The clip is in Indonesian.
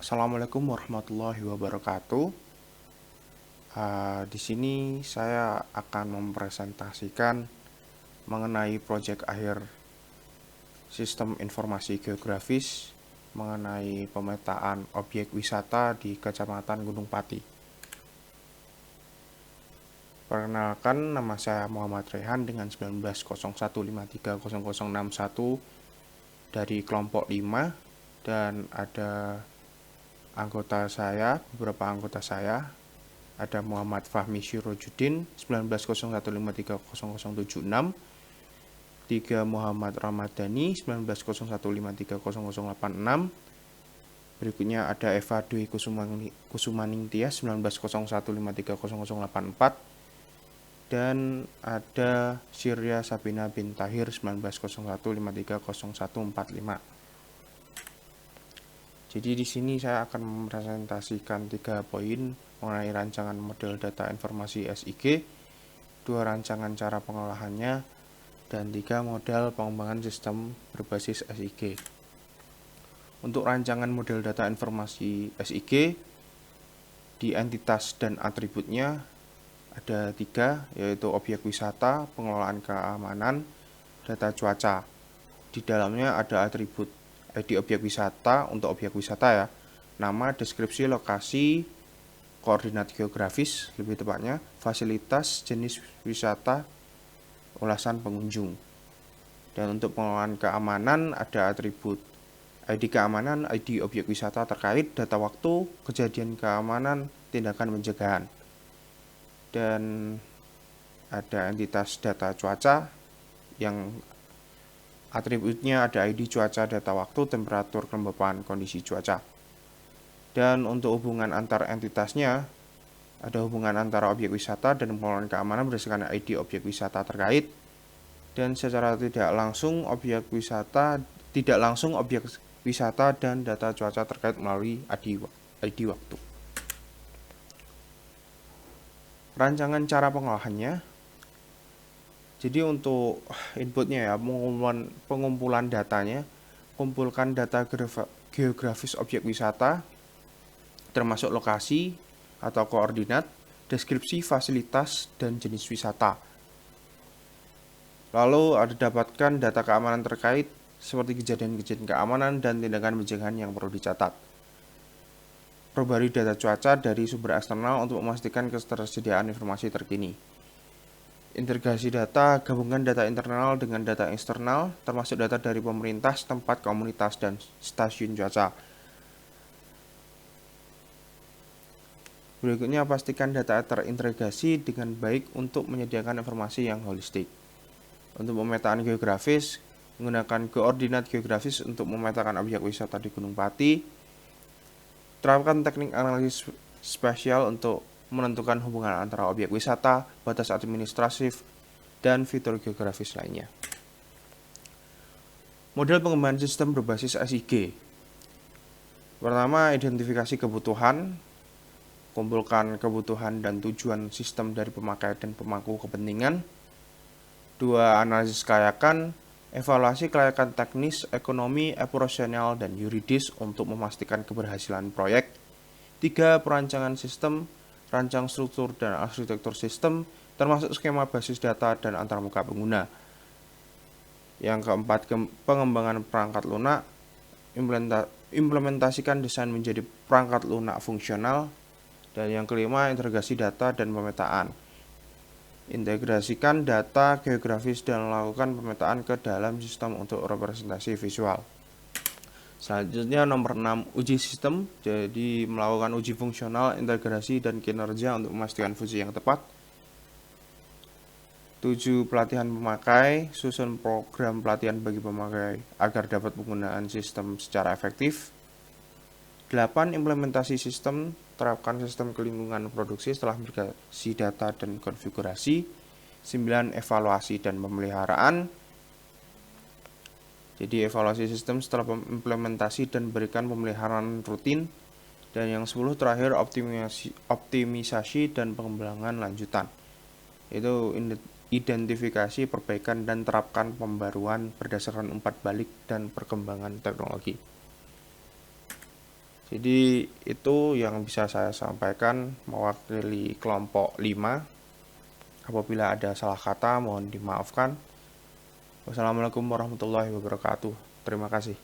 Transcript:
Assalamualaikum warahmatullahi wabarakatuh. Di sini saya akan mempresentasikan mengenai proyek akhir sistem informasi geografis mengenai pemetaan objek wisata di Kecamatan Gunung Pati. Perkenalkan, nama saya Muhammad Rehan dengan 1901530061 dari kelompok 5, dan ada beberapa anggota saya. Ada Muhammad Fahmi Syirojudin 1901530076, 3 Muhammad Ramadhani 1901530086. Berikutnya ada Eva Dwi Kusumaning Tias 1901530084, dan ada Syirya Sabina bin Tahir 1901530145. Jadi di sini saya akan mempresentasikan 3 poin mengenai rancangan model data informasi SIG, 2 rancangan cara pengolahannya, dan 3 model pengembangan sistem berbasis SIG. Untuk rancangan model data informasi SIG, di entitas dan atributnya ada 3, yaitu objek wisata, pengelolaan keamanan, data cuaca. Di dalamnya ada atribut ID objek wisata untuk objek wisata ya, nama, deskripsi, lokasi, koordinat geografis lebih tepatnya, fasilitas, jenis wisata, ulasan pengunjung. Dan untuk pengelolaan keamanan ada atribut ID keamanan, ID objek wisata terkait, data waktu, kejadian keamanan, tindakan pencegahan. Dan ada entitas data cuaca yang atributnya ada ID cuaca, data waktu, temperatur, kelembapan, kondisi cuaca. Dan untuk hubungan antar entitasnya, ada hubungan antara objek wisata dan pengelolaan keamanan berdasarkan ID objek wisata terkait. Dan secara tidak langsung objek wisata dan data cuaca terkait melalui ID waktu. Rancangan cara pengolahannya. Jadi untuk inputnya ya, pengumpulan datanya, kumpulkan data geografis objek wisata, termasuk lokasi atau koordinat, deskripsi, fasilitas, dan jenis wisata. Lalu ada dapatkan data keamanan terkait, seperti kejadian-kejadian keamanan dan tindakan pencegahan yang perlu dicatat. Perbarui data cuaca dari sumber eksternal untuk memastikan ketersediaan informasi terkini. Integrasi data, gabungkan data internal dengan data eksternal, termasuk data dari pemerintah, tempat, komunitas, dan stasiun cuaca. Berikutnya, pastikan data terintegrasi dengan baik untuk menyediakan informasi yang holistik. Untuk pemetaan geografis, menggunakan koordinat geografis untuk memetakan objek wisata di Gunung Pati. Terapkan teknik analisis spasial untuk menentukan hubungan antara objek wisata, batas administratif, dan fitur geografis lainnya. Model pengembangan sistem berbasis SIG. Pertama, identifikasi kebutuhan. Kumpulkan kebutuhan dan tujuan sistem dari pemakai dan pemangku kepentingan. 2. Analisis kelayakan. Evaluasi kelayakan teknis, ekonomi, operasional, dan yuridis untuk memastikan keberhasilan proyek. 3. Perancangan sistem. Rancang struktur dan arsitektur sistem, termasuk skema basis data dan antarmuka pengguna. Yang keempat, pengembangan perangkat lunak. Implementasikan desain menjadi perangkat lunak fungsional. Dan yang kelima, integrasi data dan pemetaan. Integrasikan data geografis dan melakukan pemetaan ke dalam sistem untuk representasi visual. Selanjutnya nomor 6, uji sistem. Jadi melakukan uji fungsional, integrasi, dan kinerja untuk memastikan fungsi yang tepat. 7. Pelatihan pemakai. Susun program pelatihan bagi pemakai agar dapat penggunaan sistem secara efektif. 8. Implementasi sistem. Terapkan sistem ke lingkungan produksi setelah migrasi data dan konfigurasi. 9. Evaluasi dan pemeliharaan. Jadi evaluasi sistem setelah implementasi dan berikan pemeliharaan rutin. Dan yang 10 terakhir, optimisasi dan pengembangan lanjutan. Itu identifikasi, perbaikan, dan terapkan pembaruan berdasarkan umpan balik dan perkembangan teknologi. Jadi itu yang bisa saya sampaikan mewakili kelompok 5. Apabila ada salah kata mohon dimaafkan. Wassalamualaikum warahmatullahi wabarakatuh. Terima kasih.